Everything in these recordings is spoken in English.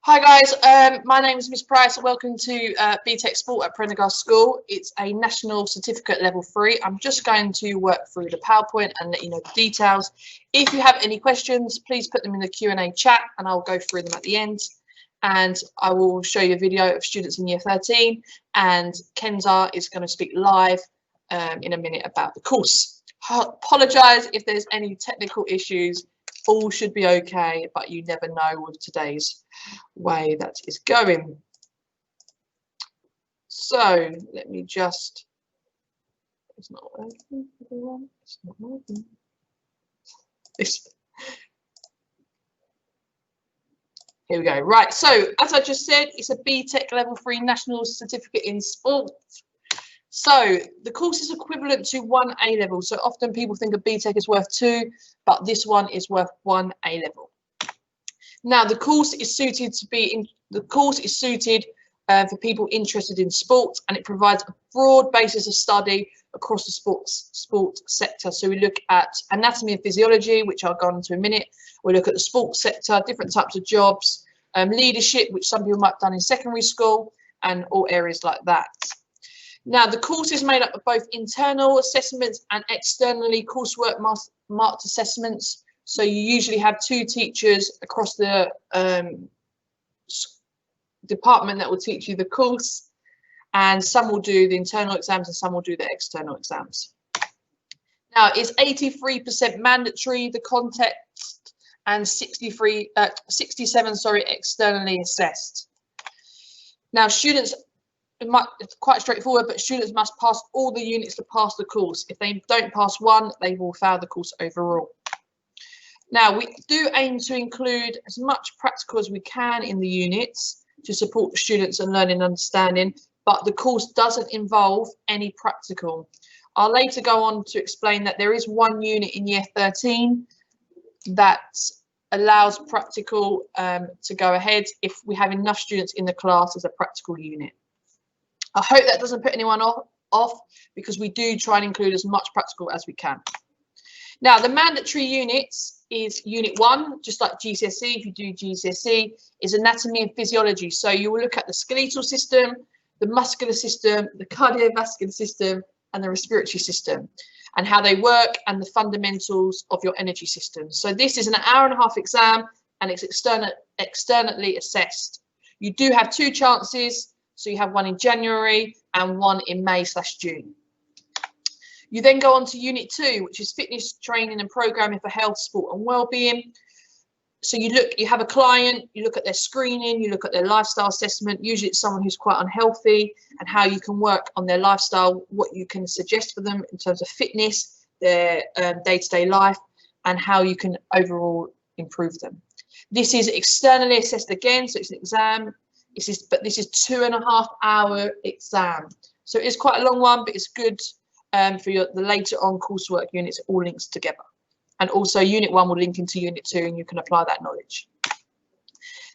Hi guys, my name is Miss Price. Welcome to BTEC Sport at Prendergast School. It's a national certificate level 3. I'm just going to work through the PowerPoint and let you know the details. If you have any questions, please put them in the Q&A chat and I'll go through them at the end. And I will show you a video of students in year 13, and Kenza is going to speak live in a minute about the course. I apologise if there's any technical issues. All should be okay, but you never know with today's way that is going. So let me just, it's not working, everyone. It's not working. Here we go. Right, so as I just said, it's a BTEC level 3 national certificate in sport. So the course is equivalent to 1 A level. So often people think a BTEC is worth 2, but this one is worth 1 A level. Now the course is suited for people interested in sports, and it provides a broad basis of study across the sports sector. So we look at anatomy and physiology, which I'll go on to in a minute. We look at the sports sector, different types of jobs, leadership, which some people might have done in secondary school, and all areas like that. Now, the course is made up of both internal assessments and externally coursework marked assessments. So you usually have 2 teachers across the department that will teach you the course, and some will do the internal exams and some will do the external exams. Now, it's 83% mandatory, the context, and 67 externally assessed. Now, students, it's quite straightforward, but students must pass all the units to pass the course. If they don't pass one, they will fail the course overall. Now, we do aim to include as much practical as we can in the units to support the students and learning and understanding, but the course doesn't involve any practical. I'll later go on to explain that there is 1 unit in year 13 that allows practical to go ahead if we have enough students in the class as a practical unit. I hope that doesn't put anyone off because we do try and include as much practical as we can. Now, the mandatory units is Unit 1, just like GCSE. If you do GCSE, is anatomy and physiology. So you will look at the skeletal system, the muscular system, the cardiovascular system, and the respiratory system, and how they work and the fundamentals of your energy system. So this is an hour-and-a-half exam, and it's externally assessed. You do have 2 chances. So you have one in January and one in May/June. You then go on to Unit 2, which is fitness training and programming for health, sport and well-being. So you have a client, you look at their screening, you look at their lifestyle assessment. Usually it's someone who's quite unhealthy, and how you can work on their lifestyle, what you can suggest for them in terms of fitness, their day-to-day life, and how you can overall improve them. This is externally assessed again, so it's an exam. But this is 2.5-hour exam, so it's quite a long one, but it's good for the later on coursework units. It all links together, and also Unit 1 will link into Unit 2, and you can apply that knowledge.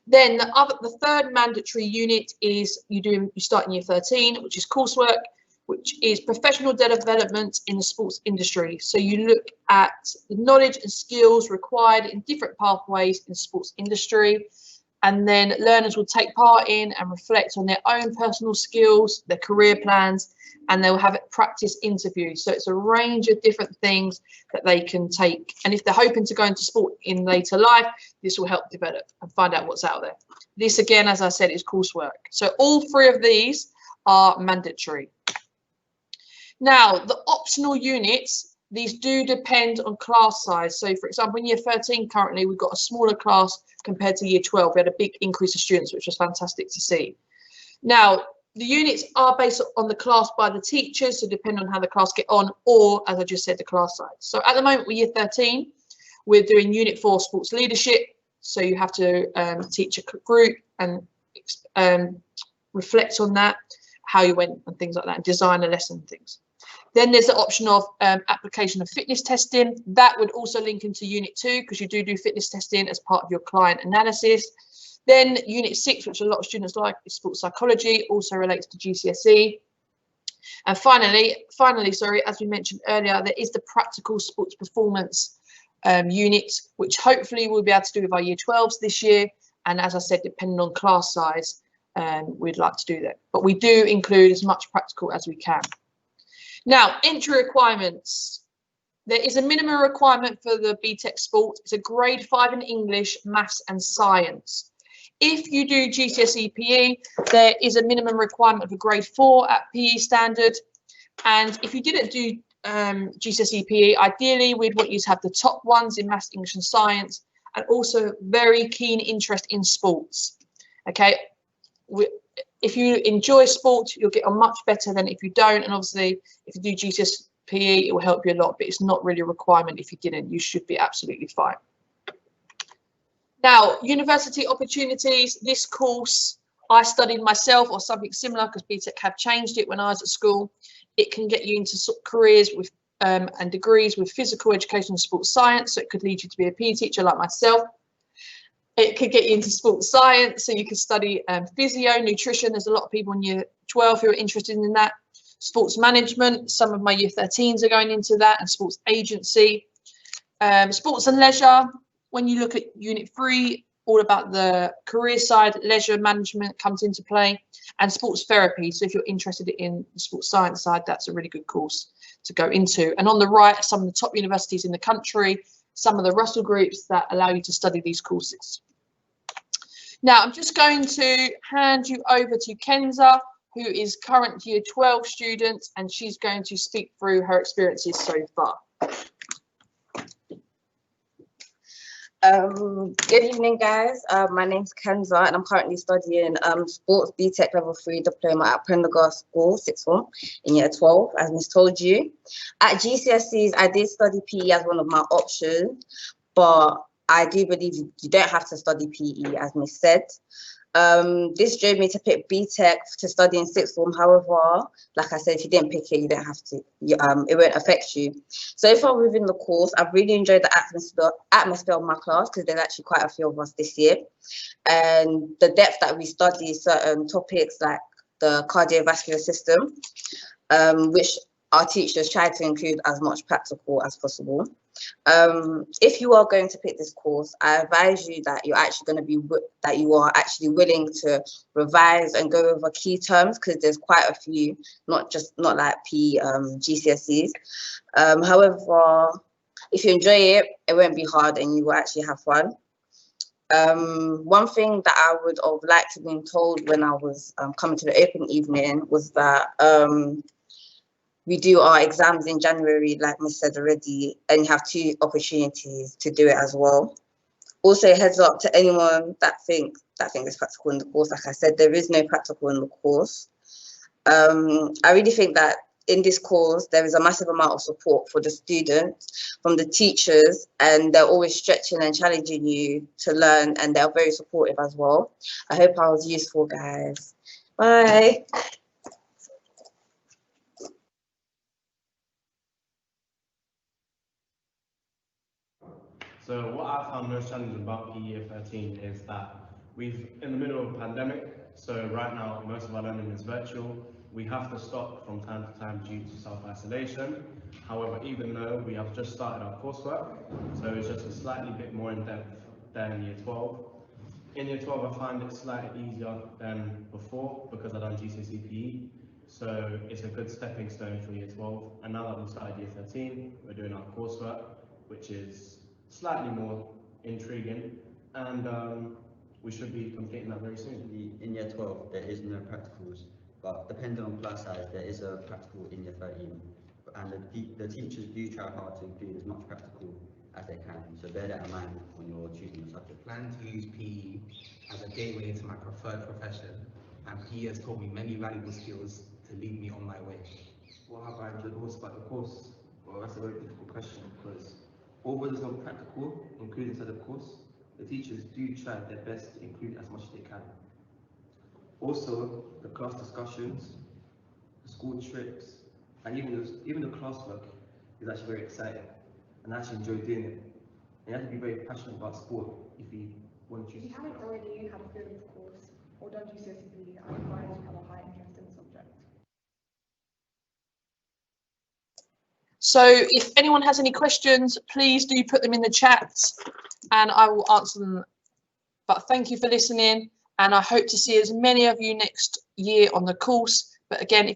Then the third mandatory unit is you start in year 13, which is coursework, which is professional development in the sports industry. So you look at the knowledge and skills required in different pathways in the sports industry. And then learners will take part in and reflect on their own personal skills, their career plans, and they'll have practice interviews. So it's a range of different things that they can take. And if they're hoping to go into sport in later life, this will help develop and find out what's out there. This, again, as I said, is coursework. So all 3 of these are mandatory. Now, the optional units, these do depend on class size. So, for example, in year 13 currently, we've got a smaller class compared to year 12. We had a big increase of students, which was fantastic to see. Now, the units are based on the class by the teachers, so depending on how the class get on, or, as I just said, the class size. So at the moment, we're year 13. We're doing Unit 4 sports leadership. So you have to teach a group and reflect on that, how you went and things like that, and design a lesson and things. Then there's the option of application of fitness testing. That would also link into Unit 2 because you do fitness testing as part of your client analysis. Then Unit 6, which a lot of students like, is sports psychology, also relates to GCSE. And finally, as we mentioned earlier, there is the practical sports performance unit, which hopefully we'll be able to do with our year 12s this year, And as I said, depending on class size, we'd like to do that. But we do include as much practical as we can. Now, entry requirements. There is a minimum requirement for the BTEC sport. It's a grade 5 in English, maths and science. If you do GCSE PE, there is a minimum requirement of a grade 4 at PE standard. And if you didn't do GCSE PE, ideally we'd want you to have the top ones in maths, English and science, and also very keen interest in sports. Okay, if you enjoy sport, you'll get on much better than if you don't. And obviously, if you do GCSE PE, it will help you a lot, but it's not really a requirement. If you didn't, you should be absolutely fine. Now, university opportunities. This course I studied myself, or something similar, because BTEC have changed it when I was at school. It can get you into careers with and degrees with physical education and sports science, so it could lead you to be a PE teacher like myself. It could get you into sports science, so you could study physio, nutrition. There's a lot of people in year 12 who are interested in that. Sports management, some of my year 13s are going into that, and sports agency. Sports and leisure, when you look at unit 3, all about the career side, leisure management comes into play, and sports therapy. So if you're interested in the sports science side, that's a really good course to go into. And on the right are some of the top universities in the country, some of the Russell groups that allow you to study these courses. Now, I'm just going to hand you over to Kenza, who is current year 12 student, and she's going to speak through her experiences so far. Good evening, guys. My name's Kenza, and I'm currently studying sports BTEC level 3 diploma at Prendergast School, 6th form, in year 12, as Miss told you. At GCSEs, I did study PE as one of my options, but I do believe you don't have to study PE, as Miss said. This drove me to pick BTEC to study in 6th form. However, like I said, if you didn't pick it, you don't have to. It won't affect you. So far within the course, I've really enjoyed the atmosphere of my class, because there's actually quite a few of us this year, and the depth that we study certain topics like the cardiovascular system, which our teachers try to include as much practical as possible. If you are going to pick this course, I advise you that you are actually willing to revise and go over key terms, because there's quite a few, not like PE GCSEs. However, if you enjoy it, it won't be hard and you will actually have fun. One thing that I would have liked to have been told when I was coming to the open evening was that we do our exams in January, like Miss said already, and you have 2 opportunities to do it as well. Also, heads up to anyone that thinks there's practical in the course. Like I said, there is no practical in the course. I really think that in this course, there is a massive amount of support for the students, from the teachers, and they're always stretching and challenging you to learn, and they're very supportive as well. I hope I was useful, guys. Bye. So what I found most challenging about PE year 13 is that we've in the middle of a pandemic. So right now, most of our learning is virtual. We have to stop from time to time due to self-isolation. However, even though we have just started our coursework, so it's just a slightly bit more in depth than year 12. In year 12, I find it slightly easier than before because I've done GCSE PE. So it's a good stepping stone for year 12. And now that we've started year 13, we're doing our coursework, which is slightly more intriguing, and we should be completing that very soon. In year 12, there is no practicals, but depending on class size, there is a practical in year 13, and the teachers do try hard to include as much practical as they can, so bear that in mind when you're choosing your subject. I plan to use PE as a gateway into my preferred profession, and PE has taught me many valuable skills to lead me on my way. What have I enjoyed most about the course? Well, that's a very difficult question, because although there's no practical included inside the course, the teachers do try their best to include as much as they can. Also, the class discussions, the school trips, and even the classwork is actually very exciting, and I actually enjoy doing it. And you have to be very passionate about sport if you want to choose. If you haven't already had a feel of the course or done GCSE, I advise you have a high interest in the subject. So if anyone has any questions, please do put them in the chat and I will answer them But thank you for listening, and I hope to see as many of you next year on the course. But again,